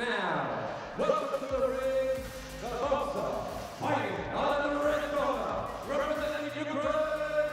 Now, welcome to the ring, the boxer, fighting out of the red corner, representing Ukraine,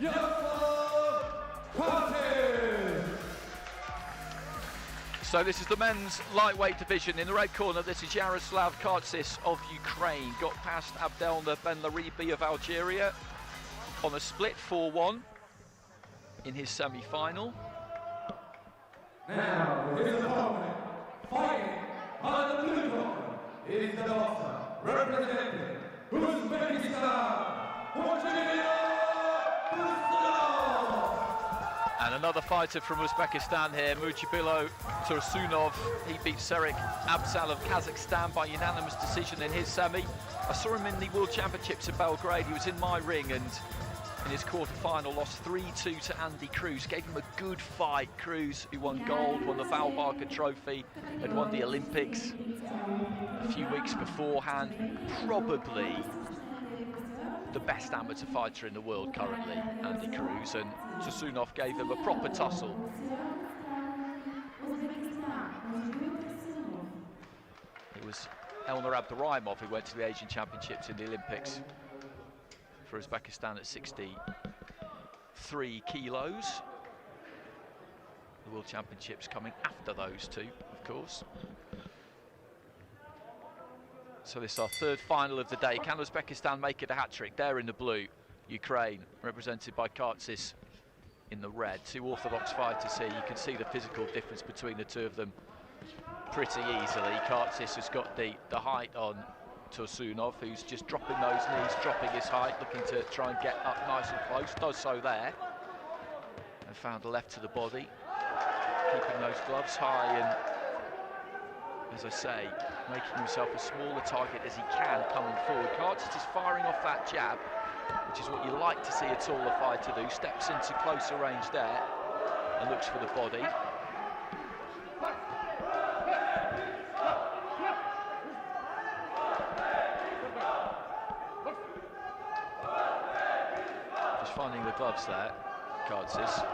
Yaroslav KHARTSYZ. So this is the men's lightweight division. In the red corner, this is Yaroslav KHARTSYZ of Ukraine. Got past Abdelna Benlaribi of Algeria on a split 4-1 in his semi-final. Now, his opponent, fighting on the blue corner, is the boxer, representing Uzbekistan, Mujibillo. And another fighter from Uzbekistan here, Mujibillo TURSUNOV. He beat Serik Abzal of Kazakhstan by unanimous decision in his semi. I saw him in the World Championships in Belgrade. He was in my ring and in his quarter-final lost 3-2 to Andy Cruz. Gave him a good fight. Cruz, who won gold, won the Valbarka Trophy, had won the Olympics a few weeks beforehand. Probably the best amateur fighter in the world currently, Andy Cruz, and TURSUNOV gave him a proper tussle. It was Elnur Abduraimov who went to the Asian Championships in the Olympics for Uzbekistan at 63 kilos. The World Championships coming after those two, of course. So this is our third final of the day. Can Uzbekistan make it a hat-trick? There in the blue, Ukraine, represented by KHARTSYZ in the red. Two orthodox fighters here. You can see the physical difference between the two of them pretty easily. KHARTSYZ has got the height on TURSUNOV, who's just dropping those knees, dropping his height, looking to try and get up nice and close. Does so there. And found a left to the body. Keeping those gloves high and, as I say, making himself as small a target as he can coming forward. KHARTSYZ is firing off that jab, which is what you like to see a taller fighter do. Steps into closer range there and looks for the body. Just finding the gloves there, KHARTSYZ.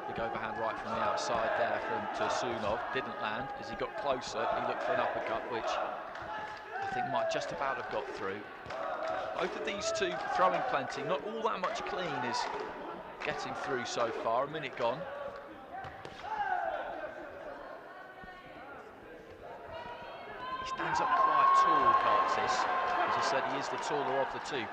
Big overhand right from the outside there from TURSUNOV. Didn't land. As he got closer, he looked for an uppercut, which I think might just about have got through. Both of these two throwing plenty. Not all that much clean is getting through so far. A minute gone. He stands up quite tall, KHARTSYZ. As I said, he is the taller of the two.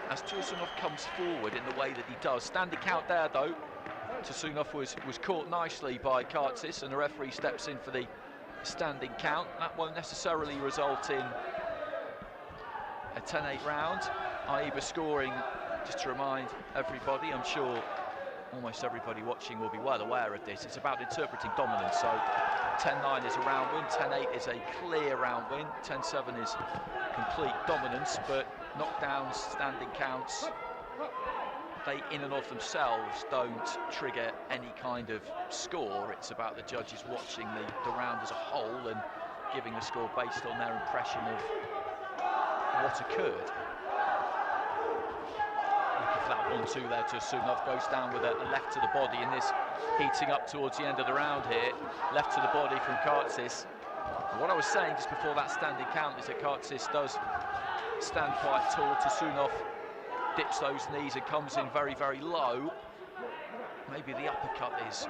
As TURSUNOV comes forward in the way that he does. Standing count there, though. TURSUNOV was caught nicely by KHARTSYZ, and the referee steps in for the standing count. That won't necessarily result in a 10-8 round. Aiba scoring, just to remind everybody, I'm sure almost everybody watching will be well aware of this. It's about interpreting dominance. So 10-9 is a round win, 10-8 is a clear round win, 10-7 is complete dominance, but knockdowns, standing counts, they in and of themselves don't trigger any kind of score. It's about the judges watching the round as a whole and giving a score based on their impression of what occurred. Looking for that 1-2 there. TURSUNOV goes down with a left to the body in this heating up towards the end of the round here. Left to the body from KHARTSYZ. And what I was saying just before that standing count is that KHARTSYZ does stand quite tall. TURSUNOV dips those knees and comes in very, very low. Maybe the uppercut is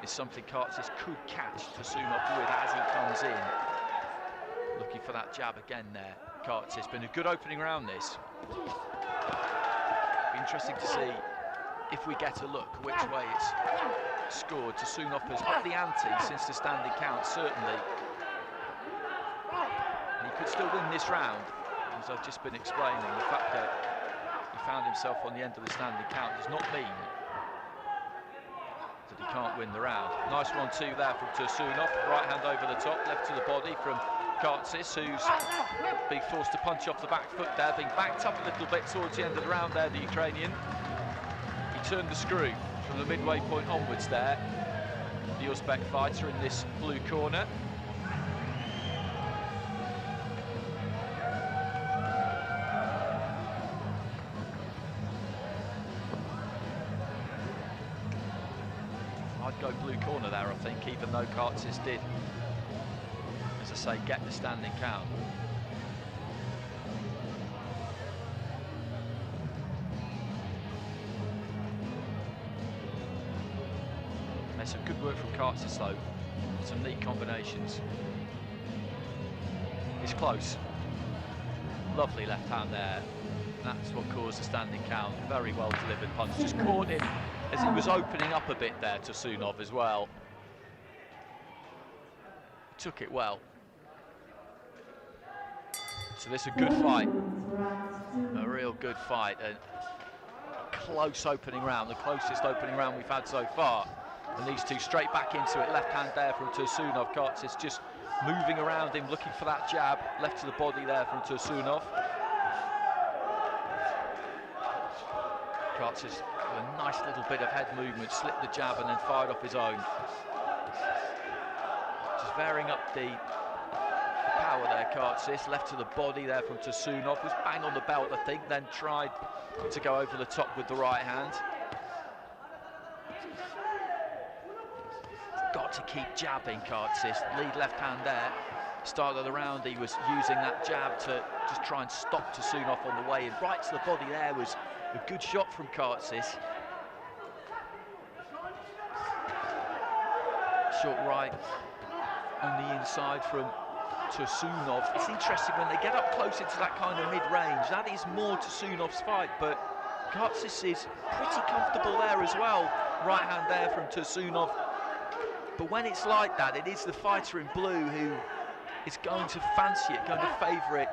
something KHARTSYZ could catch TURSUNOV with as he comes in. Looking for that jab again there. KHARTSYZ. Been a good opening round this. Be interesting to see if we get a look which way it's scored. TURSUNOV has upped the ante since the standing count, certainly. And he could still win this round, as I've just been explaining. The fact that he found himself on the end of the standing count does not mean that he can't win the round. Nice 1-2 there from TURSUNOV. Right hand over the top, left to the body from KHARTSYZ, who's being forced to punch off the back foot there, being backed up a little bit towards the end of the round there, the Ukrainian. He turned the screw from the midway point onwards there, the Uzbek fighter in this blue corner. I'd go blue corner corner there, I think, even though KHARTSYZ did, as I say, get the standing count. There's some good work from KHARTSYZ though, some neat combinations. It's close. Lovely left hand there. That's what caused the standing count. Very well delivered punch. Just caught him as he was opening up a bit there, TURSUNOV as well. Took it well. So this is a good fight. A real good fight. A close opening round, the closest opening round we've had so far. And these two straight back into it. Left hand there from TURSUNOV. KHARTSYZ just moving around him, looking for that jab. Left to the body there from TURSUNOV. KHARTSYZ with a nice little bit of head movement, slipped the jab and then fired off his own. Just varying up the power there, KHARTSYZ. Left to the body there from TURSUNOV. Was bang on the belt, I think, then tried to go over the top with the right hand. Got to keep jabbing, KHARTSYZ. Lead left hand there. Start of the round, he was using that jab to just try and stop TURSUNOV on the way in. Right to the body there was a good shot from KHARTSYZ. Short right on the inside from TURSUNOV. It's interesting when they get up close into that kind of mid-range. That is more TURSUNOV's fight, but KHARTSYZ is pretty comfortable there as well. Right hand there from TURSUNOV. But when it's like that, it is the fighter in blue who is going to fancy it, going to favour it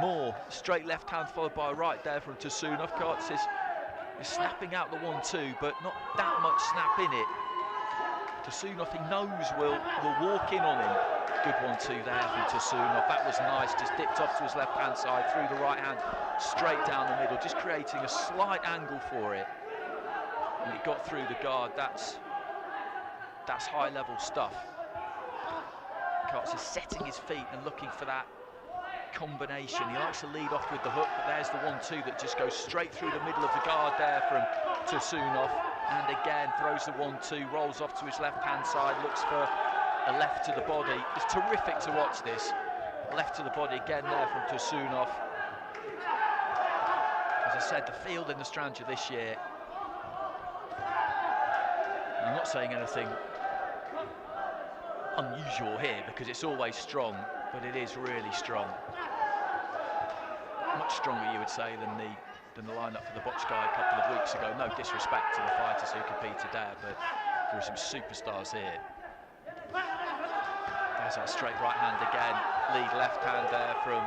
more. Straight left hand followed by a right there from TURSUNOV. KHARTSYZ is snapping out the 1-2, but not that much snap in it. TURSUNOV, he knows will walk in on him. Good 1-2 there from TURSUNOV. That was nice, just dipped off to his left hand side, through the right hand, straight down the middle, just creating a slight angle for it. And it got through the guard. That's high level stuff. KHARTSYZ setting his feet and looking for that combination. He likes to lead off with the hook, but there's the 1-2 that just goes straight through the middle of the guard there from TURSUNOV. And again, throws the 1-2, rolls off to his left-hand side, looks for a left to the body. It's terrific to watch this. Left to the body again there from TURSUNOV. As I said, the field in the Strandja this year, I'm not saying anything unusual here because it's always strong, but it is really strong. Much stronger, you would say, than the lineup for the Bochkai a couple of weeks ago. No disrespect to the fighters who competed there, but there are some superstars here. There's that straight right hand again. Lead left hand there from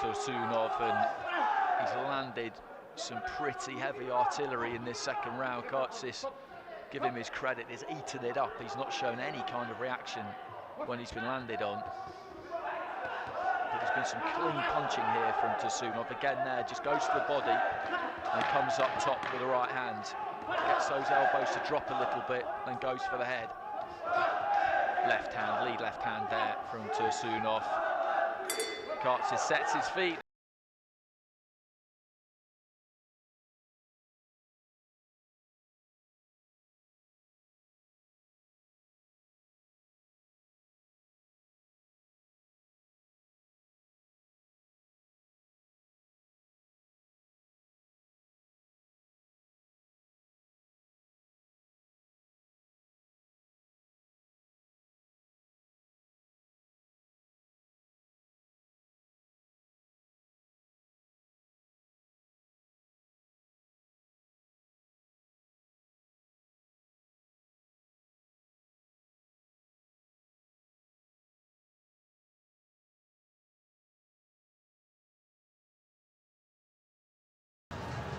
TURSUNOV, and he's landed some pretty heavy artillery in this second round. KHARTSYZ, give him his credit, has eaten it up. He's not shown any kind of reaction when he's been landed on. But there's been some clean punching here from TURSUNOV. Again there, just goes to the body and comes up top with the right hand. Gets those elbows to drop a little bit, then goes for the head. Left hand, lead left hand there from TURSUNOV. KHARTSYZ sets his feet.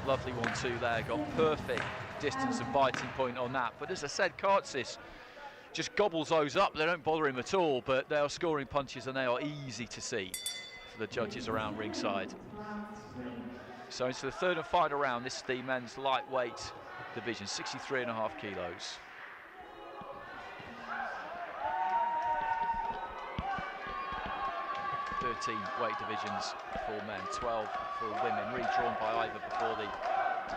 Lovely 1-2 there, got perfect distance and biting point on that. But as I said, KHARTSYZ just gobbles those up. They don't bother him at all, but they are scoring punches and they are easy to see for the judges around ringside. So into the third and final round. This is the men's lightweight division, 63.5 kilos. Weight divisions for men, 12 for women, redrawn by Ivor before the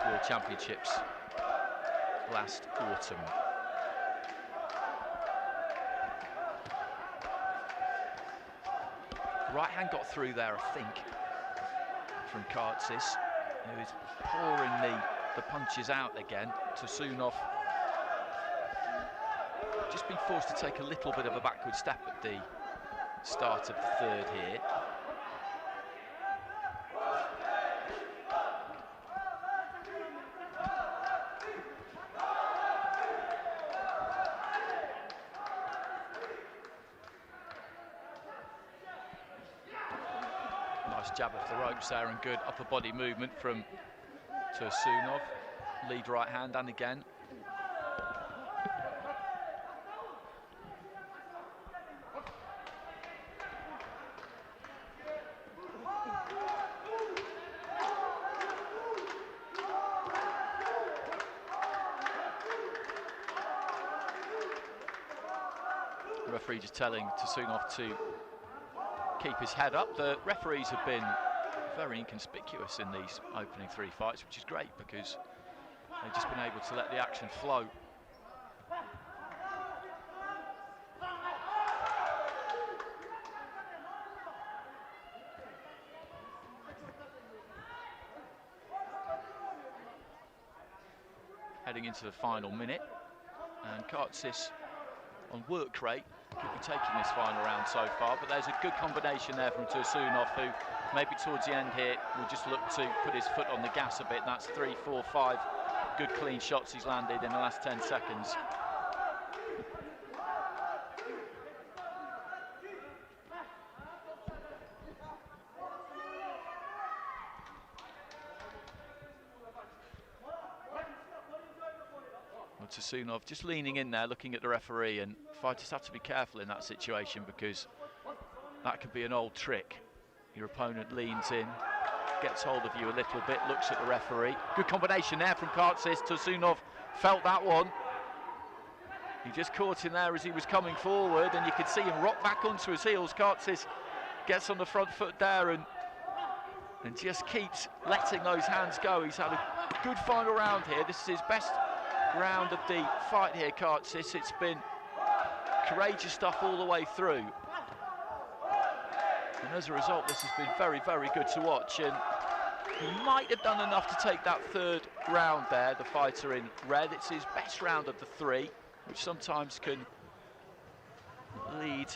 World Championships last autumn. right hand got through there, I think, from KHARTSYZ, who is pouring the punches out again. TURSUNOV just been forced to take a little bit of a backward step at the start of the third here. Nice jab off the ropes there and good upper body movement from TURSUNOV. Lead right hand and again. The referee just telling TURSUNOV to keep his head up. The referees have been very inconspicuous in these opening three fights, which is great because they've just been able to let the action flow. Heading into the final minute, and KHARTSYZ on work rate could be taking this final round so far, but there's a good combination there from TURSUNOV, who maybe towards the end here will just look to put his foot on the gas a bit. That's 3, 4, 5 good clean shots he's landed in the last 10 seconds. Well, TURSUNOV just leaning in there, looking at the referee, and fighters have to be careful in that situation because that could be an old trick. Your opponent leans in, gets hold of you a little bit, looks at the referee. Good combination there from KHARTSYZ. TURSUNOV felt that one. He just caught him there as he was coming forward, and you could see him rock back onto his heels. KHARTSYZ gets on the front foot there and just keeps letting those hands go. He's had a good final round here. This is his best round of the fight here, KHARTSYZ. It's been courageous stuff all the way through. And as a result, this has been very, very good to watch. And he might have done enough to take that third round there, the fighter in red. It's his best round of the three, which sometimes can lead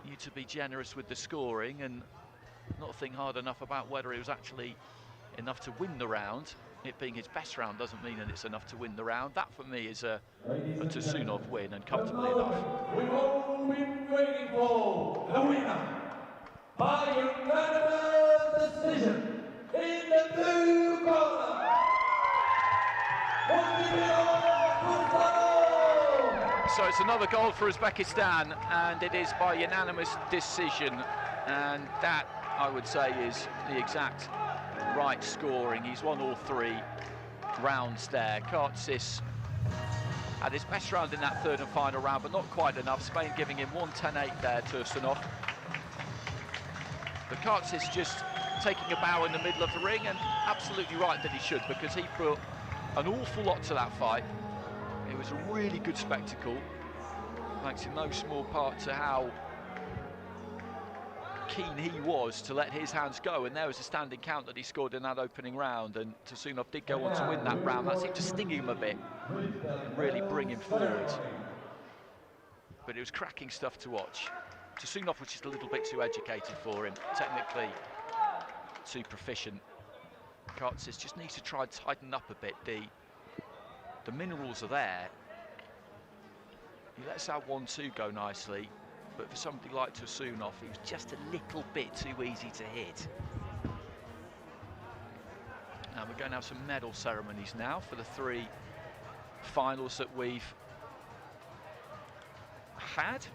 you to be generous with the scoring and not think hard enough about whether it was actually enough to win the round. It being his best round doesn't mean that it's enough to win the round. That for me is a TURSUNOV win, and comfortably enough. We've all been waiting for the winner by unanimous decision in the blue corner. So it's another goal for Uzbekistan, and it is by unanimous decision, and that I would say is the exact right scoring. He's won all three rounds there. KHARTSYZ had his best round in that third and final round, but not quite enough. Spain giving him 1-10-8 there, TURSUNOV. But KHARTSYZ just taking a bow in the middle of the ring, and absolutely right that he should, because he put an awful lot to that fight. It was a really good spectacle, thanks in no small part to how keen he was to let his hands go, and there was a standing count that he scored in that opening round, and TURSUNOV did go on to win that round. That seemed to sting him a bit and really bring him forward, but it was cracking stuff to watch. TURSUNOV was just a little bit too educated for him, technically too proficient. KHARTSYZ just needs to try and tighten up a bit. The minerals are there. He lets that 1-2 go nicely, but for somebody like TURSUNOV, it was just a little bit too easy to hit. Now we're going to have some medal ceremonies now for the three finals that we've had.